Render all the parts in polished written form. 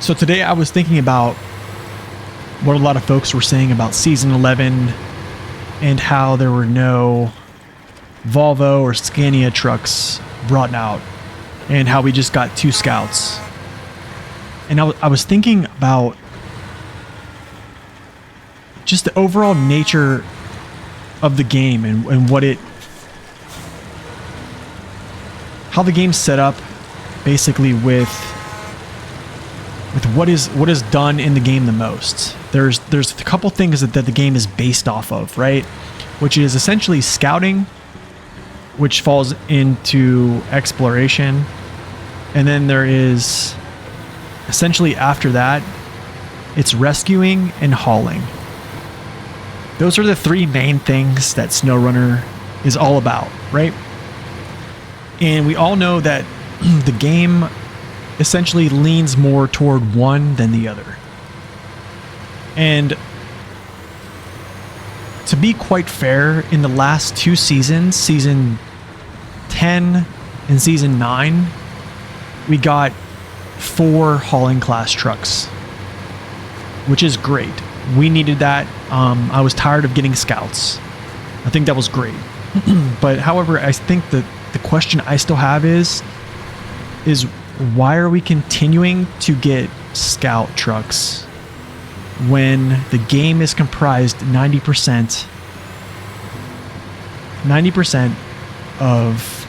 So today I was thinking about what a lot of folks were saying about Season 11 and how there were no Volvo or Scania trucks brought out and how we just got 2 scouts. And I was thinking about just the overall nature of the game and what it... how the game's set up basically with what is done in the game the most. There's a couple things that the game is based off of, right? Which is essentially scouting, which falls into exploration, and then there is essentially after that it's rescuing and hauling. Those are the 3 main things that SNOWRUNNER is all about, right? And we all know that the game essentially leans more toward one than the other. And to be quite fair, in the last 2 seasons, season 10 and season 9, we got 4 hauling class trucks, which is great. We needed that. I was tired of getting scouts. I think that was great. But however, I think that the question I still have is why are we continuing to get scout trucks when the game is comprised 90% of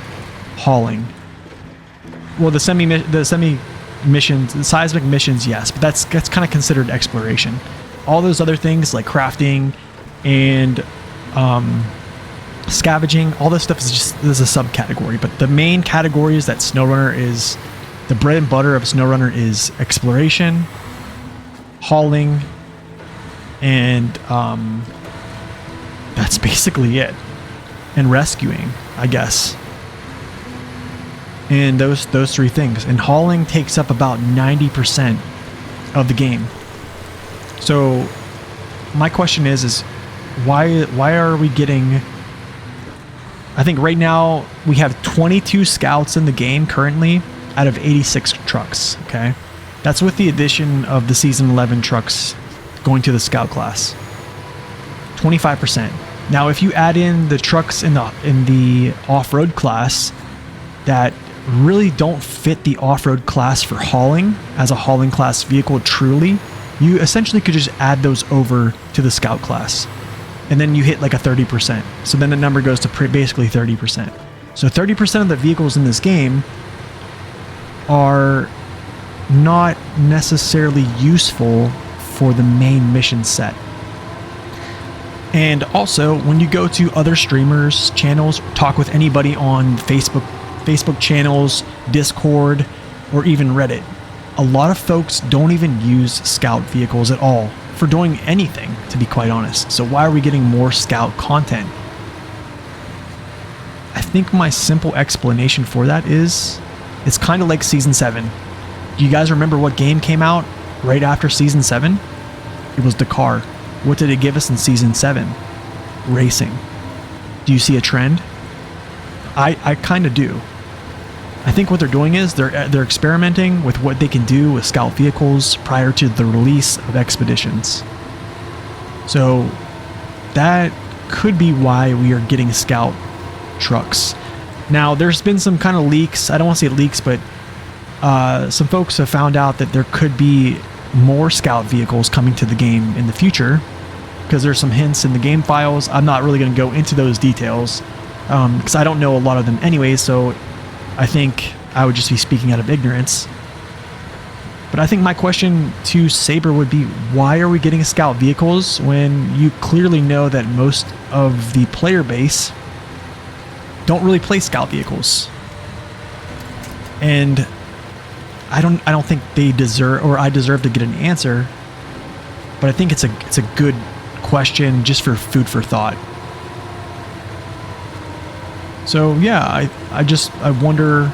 hauling? Well, the semi missions, the seismic missions, yes, but that's kind of considered exploration. All those other things like crafting and scavenging, all this stuff is a subcategory. But the main categories that SNOWRUNNER is, the bread and butter of SNOWRUNNER is exploration, hauling, and that's basically it. And rescuing, I guess. And those 3 things. And hauling takes up about 90% of the game. So my question is why are we getting... I think right now we have 22 scouts in the game currently out of 86 trucks, okay? That's with the addition of the Season 11 trucks going to the scout class. 25%. Now, if you add in the trucks in the off-road class that really don't fit the off-road class for hauling as a hauling class vehicle truly, you essentially could just add those over to the scout class. And then you hit like a 30%. So then the number goes to basically 30%. So 30% of the vehicles in this game are not necessarily useful for the main mission set. And also, when you go to other streamers' channels, talk with anybody on Facebook channels, Discord, or even Reddit, a lot of folks don't even use scout vehicles at all for doing anything, to be quite honest. So why are we getting more scout content? I think my simple explanation for that is it's kind of like Season 7. Do you guys remember what game came out right after Season 7? It was Dakar. What did it give us in Season 7? Racing. Do you see a trend? I kind of do. I think what they're doing is they're experimenting with what they can do with scout vehicles prior to the release of expeditions. So that could be why we are getting scout trucks. Now, there's been some kind of leaks. I don't want to say leaks, but some folks have found out that there could be more scout vehicles coming to the game in the future because there's some hints in the game files. I'm not really going to go into those details because I don't know a lot of them anyway, so I think I would just be speaking out of ignorance. But I think my question to Saber would be, why are we getting scout vehicles when you clearly know that most of the player base don't really play scout vehicles? And I don't think they deserve, or I deserve to get an answer, but I think it's a good question just for food for thought. So yeah, I wonder,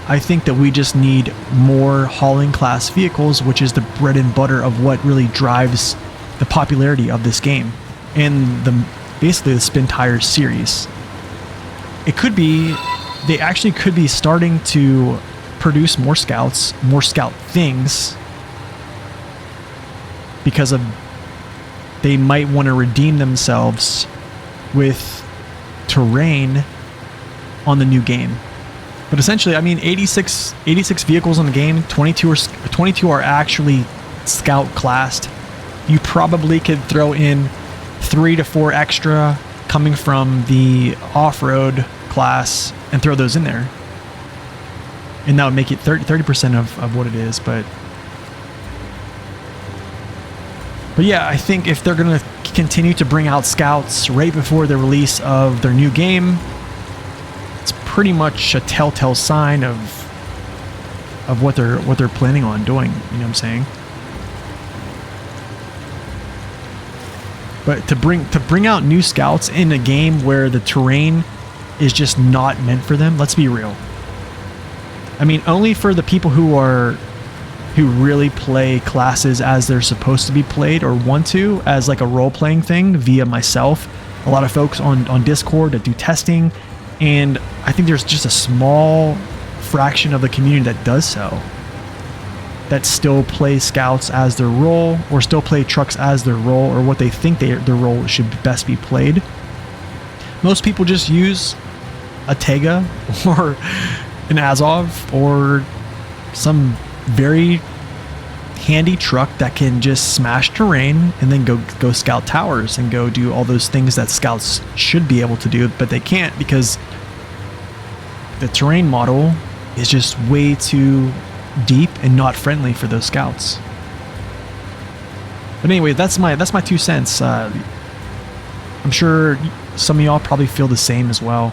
I think that we just need more hauling class vehicles, which is the bread and butter of what really drives the popularity of this game and basically the Spin Tires series. It could be, they actually could be starting to produce more scouts, more scout things, because of they might want to redeem themselves with terrain on the new game. But essentially, I mean, 86 vehicles in the game, 22 are actually scout classed. You probably could throw in 3 to 4 extra coming from the off-road class and throw those in there. And that would make it 30% of what it is. But yeah, I think if they're going to continue to bring out scouts right before the release of their new game, it's pretty much a telltale sign of what they're planning on doing. You know what I'm saying? But to bring out new scouts in a game where the terrain is just not meant for them, let's be real. I mean, only for the people who really play classes as they're supposed to be played or want to, as like a role-playing thing via myself, a lot of folks on Discord that do testing, and I think there's just a small fraction of the community that does so, that still play scouts as their role, or still play trucks as their role, or what they think their role should best be played. Most people just use a Tega or an Azov or some very handy truck that can just smash terrain and then go scout towers and go do all those things that scouts should be able to do, but they can't because the terrain model is just way too deep and not friendly for those scouts. But anyway, that's my 2 cents. I'm sure some of y'all probably feel the same as well.